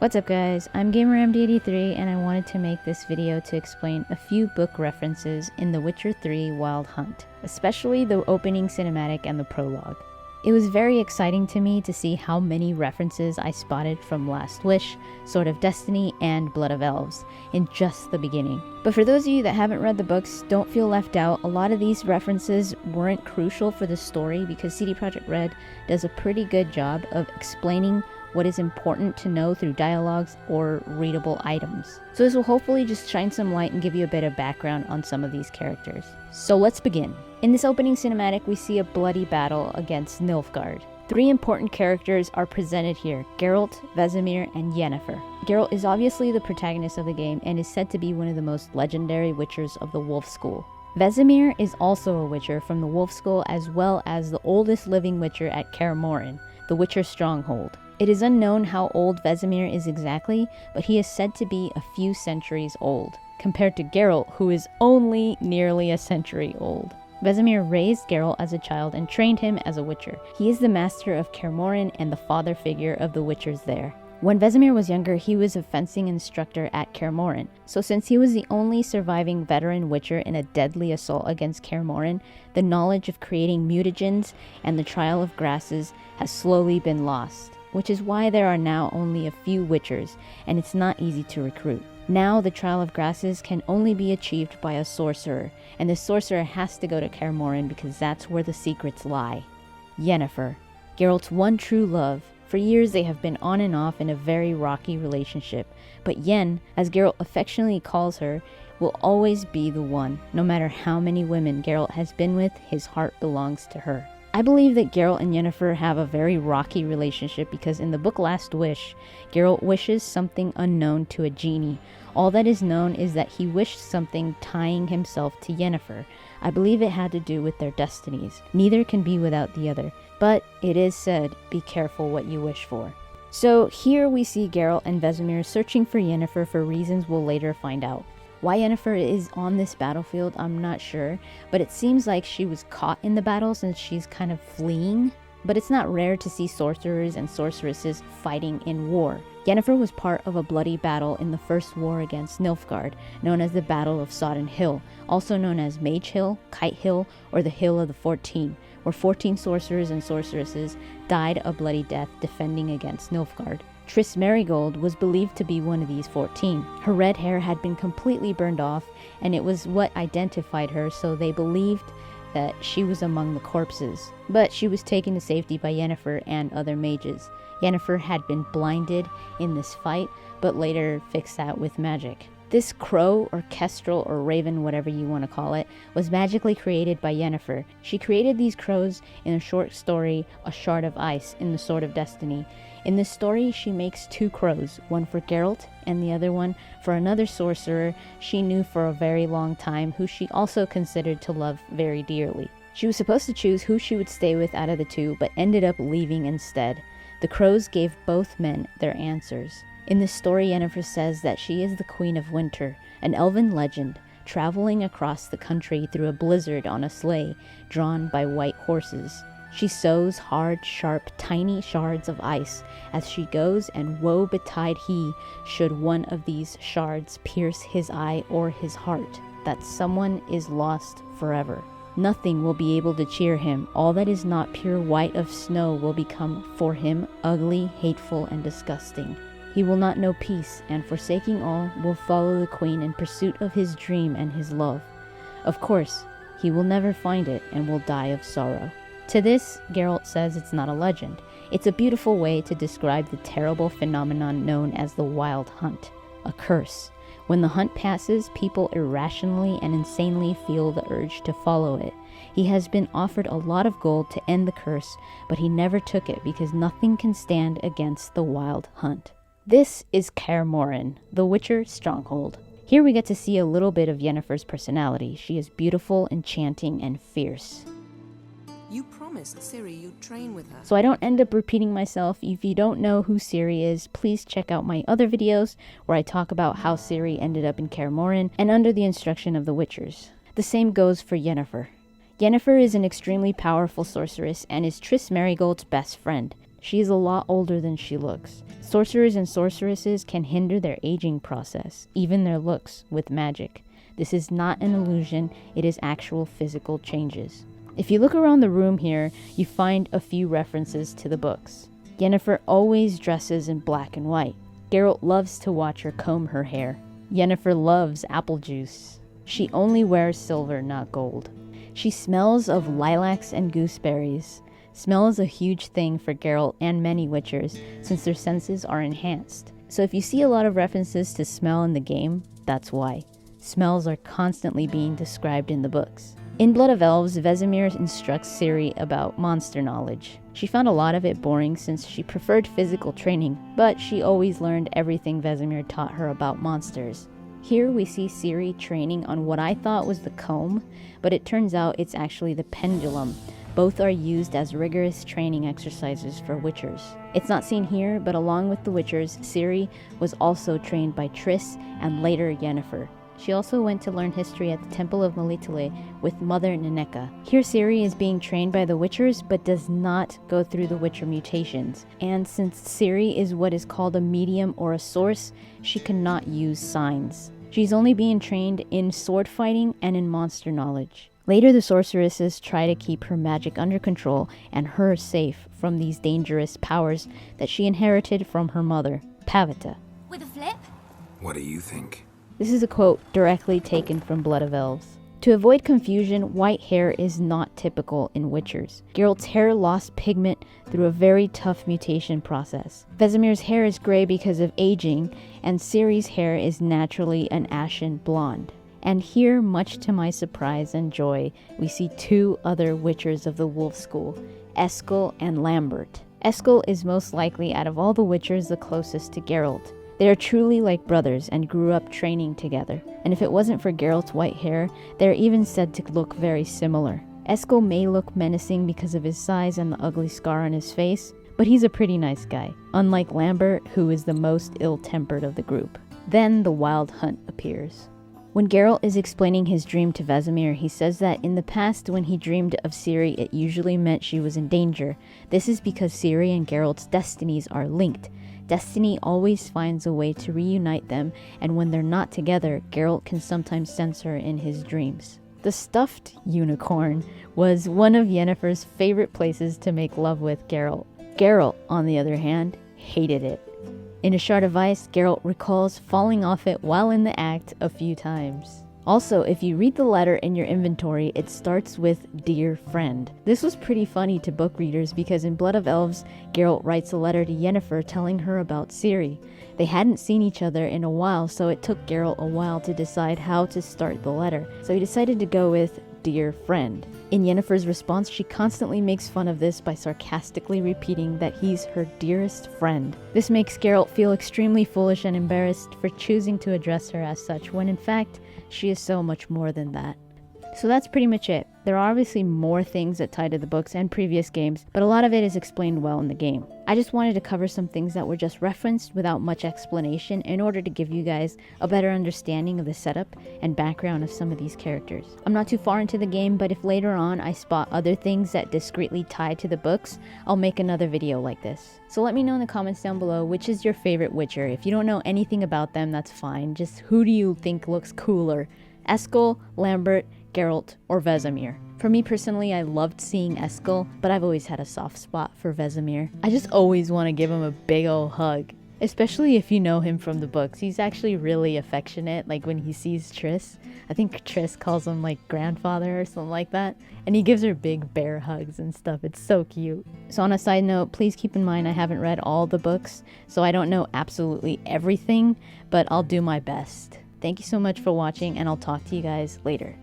What's up guys, I'm GamerMD83 and I wanted to make this video to explain a few book references in The Witcher 3 Wild Hunt, especially the opening cinematic and the prologue. It was very exciting to me to see how many references I spotted from Last Wish, Sword of Destiny, and Blood of Elves in just the beginning. But for those of you that haven't read the books, don't feel left out. A lot of these references weren't crucial for the story because CD Projekt Red does a pretty good job of explaining what is important to know through dialogues or readable items. So this will hopefully just shine some light and give you a bit of background on some of these characters. So let's begin. In this opening cinematic, we see a bloody battle against Nilfgaard. Three important characters are presented here: Geralt, Vesemir, and Yennefer. Geralt is obviously the protagonist of the game and is said to be one of the most legendary witchers of the Wolf School. Vesemir is also a witcher from the Wolf School as well as the oldest living witcher at Kaer Morhen, the Witcher stronghold. It is unknown how old Vesemir is exactly, but he is said to be a few centuries old, compared to Geralt, who is only nearly a century old. Vesemir raised Geralt as a child and trained him as a witcher. He is the master of Kaer Morhen and the father figure of the witchers there. When Vesemir was younger, he was a fencing instructor at Kaer Morhen, so since he was the only surviving veteran witcher in a deadly assault against Kaer Morhen, the knowledge of creating mutagens and the trial of grasses has slowly been lost, which is why there are now only a few witchers, and it's not easy to recruit. Now the trial of grasses can only be achieved by a sorcerer, and the sorcerer has to go to Kaer Morhen because that's where the secrets lie. Yennefer, Geralt's one true love. For years they have been on and off in a very rocky relationship, but Yen, as Geralt affectionately calls her, will always be the one. No matter how many women Geralt has been with, his heart belongs to her. I believe that Geralt and Yennefer have a very rocky relationship because in the book Last Wish, Geralt wishes something unknown to a genie. All that is known is that he wished something tying himself to Yennefer. I believe it had to do with their destinies. Neither can be without the other, but it is said, be careful what you wish for. So here we see Geralt and Vesemir searching for Yennefer for reasons we'll later find out. Why Yennefer is on this battlefield, I'm not sure, but it seems like she was caught in the battle since she's kind of fleeing. But it's not rare to see sorcerers and sorceresses fighting in war. Yennefer was part of a bloody battle in the first war against Nilfgaard, known as the Battle of Sodden Hill, also known as Mage Hill, Kite Hill, or the Hill of the 14, where 14 sorcerers and sorceresses died a bloody death defending against Nilfgaard. Triss Merigold was believed to be one of these 14. Her red hair had been completely burned off, and it was what identified her, so they believed that she was among the corpses. But she was taken to safety by Yennefer and other mages. Yennefer had been blinded in this fight, but later fixed that with magic. This crow, or kestrel, or raven, whatever you want to call it, was magically created by Yennefer. She created these crows in a short story, A Shard of Ice, in the Sword of Destiny. In this story, she makes two crows, one for Geralt and the other one for another sorcerer she knew for a very long time, who she also considered to love very dearly. She was supposed to choose who she would stay with out of the two, but ended up leaving instead. The crows gave both men their answers. In this story, Yennefer says that she is the Queen of Winter, an elven legend, traveling across the country through a blizzard on a sleigh drawn by white horses. She sows hard, sharp, tiny shards of ice as she goes, and woe betide he should one of these shards pierce his eye or his heart, that someone is lost forever. Nothing will be able to cheer him. All that is not pure white of snow will become for him ugly, hateful, and disgusting. He will not know peace, and forsaking all, will follow the queen in pursuit of his dream and his love. Of course, he will never find it and will die of sorrow. To this, Geralt says it's not a legend. It's a beautiful way to describe the terrible phenomenon known as the Wild Hunt, a curse. When the hunt passes, people irrationally and insanely feel the urge to follow it. He has been offered a lot of gold to end the curse, but he never took it because nothing can stand against the Wild Hunt. This is Kaer Morhen, the Witcher stronghold. Here we get to see a little bit of Yennefer's personality. She is beautiful, enchanting, and fierce. You promised Ciri you'd train with her. So I don't end up repeating myself. If you don't know who Ciri is, please check out my other videos where I talk about how Ciri ended up in Kaer Morhen and under the instruction of the Witchers. The same goes for Yennefer. Yennefer is an extremely powerful sorceress and is Triss Merigold's best friend. She is a lot older than she looks. Sorcerers and sorceresses can hinder their aging process, even their looks, with magic. This is not an illusion, it is actual physical changes. If you look around the room here, you find a few references to the books. Yennefer always dresses in black and white. Geralt loves to watch her comb her hair. Yennefer loves apple juice. She only wears silver, not gold. She smells of lilacs and gooseberries. Smell is a huge thing for Geralt and many Witchers, since their senses are enhanced. So if you see a lot of references to smell in the game, that's why. Smells are constantly being described in the books. In Blood of Elves, Vesemir instructs Ciri about monster knowledge. She found a lot of it boring since she preferred physical training, but she always learned everything Vesemir taught her about monsters. Here we see Ciri training on what I thought was the comb, but it turns out it's actually the pendulum. Both are used as rigorous training exercises for Witchers. It's not seen here, but along with the Witchers, Ciri was also trained by Triss and later Yennefer. She also went to learn history at the Temple of Melitele with Mother Neneka. Here Ciri is being trained by the Witchers, but does not go through the Witcher mutations. And since Ciri is what is called a medium or a source, she cannot use signs. She's only being trained in sword fighting and in monster knowledge. Later the sorceresses try to keep her magic under control and her safe from these dangerous powers that she inherited from her mother, Pavita. With a flip? What do you think? This is a quote directly taken from Blood of Elves. To avoid confusion, white hair is not typical in Witchers. Geralt's hair lost pigment through a very tough mutation process. Vesemir's hair is gray because of aging, and Ciri's hair is naturally an ashen blonde. And here, much to my surprise and joy, we see two other Witchers of the Wolf School, Eskel and Lambert. Eskel is most likely out of all the Witchers the closest to Geralt. They are truly like brothers and grew up training together. And if it wasn't for Geralt's white hair, they are even said to look very similar. Eskel may look menacing because of his size and the ugly scar on his face, but he's a pretty nice guy, unlike Lambert, who is the most ill-tempered of the group. Then the Wild Hunt appears. When Geralt is explaining his dream to Vesemir, he says that in the past when he dreamed of Ciri, it usually meant she was in danger. This is because Ciri and Geralt's destinies are linked. Destiny always finds a way to reunite them, and when they're not together, Geralt can sometimes sense her in his dreams. The stuffed unicorn was one of Yennefer's favorite places to make love with Geralt. Geralt, on the other hand, hated it. In A Shard of Ice, Geralt recalls falling off it while in the act a few times. Also, if you read the letter in your inventory, it starts with Dear Friend. This was pretty funny to book readers because in Blood of Elves, Geralt writes a letter to Yennefer telling her about Ciri. They hadn't seen each other in a while, so it took Geralt a while to decide how to start the letter. So he decided to go with Dear Friend. In Yennefer's response, she constantly makes fun of this by sarcastically repeating that he's her dearest friend. This makes Geralt feel extremely foolish and embarrassed for choosing to address her as such, when in fact, she is so much more than that. So that's pretty much it. There are obviously more things that tie to the books and previous games, but a lot of it is explained well in the game. I just wanted to cover some things that were just referenced without much explanation in order to give you guys a better understanding of the setup and background of some of these characters. I'm not too far into the game, but if later on I spot other things that discreetly tie to the books, I'll make another video like this. So let me know in the comments down below which is your favorite Witcher. If you don't know anything about them, that's fine. Just who do you think looks cooler? Eskel, Lambert, Geralt, or Vesemir. For me personally, I loved seeing Eskel, but I've always had a soft spot for Vesemir. I just always want to give him a big ol' hug. Especially if you know him from the books. He's actually really affectionate, like when he sees Triss. I think Triss calls him like grandfather or something like that. And he gives her big bear hugs and stuff. It's so cute. So on a side note, please keep in mind I haven't read all the books, so I don't know absolutely everything, but I'll do my best. Thank you so much for watching, and I'll talk to you guys later.